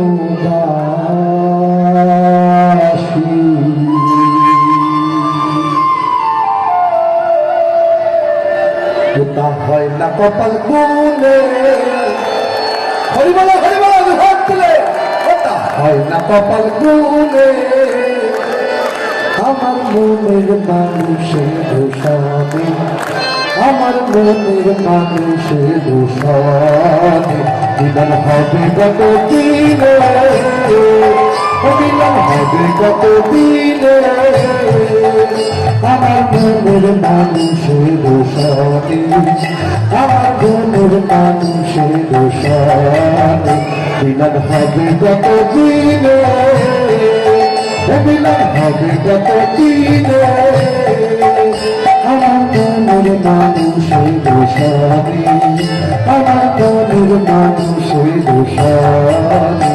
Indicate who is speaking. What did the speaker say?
Speaker 1: উদাসী। তা হয় না কপাল গুনে, হরিবল হরিবল হাত তুলে, তা হয় না কপাল গুনে আমার মনের মানুষের দোষানে, আমার মনের মানুষের দোষানে মিলন হবে কত দিনে, মিলন হবে কত দিনে আমার মনের মানুষের দোষানে, আমার মনের মানুষের দোষানে মিলন হবে কত দিনে, মিলন হবে কত দিনে আমার মনের মানুষের দোষানে, আমার মনের মানুষের দোষানে।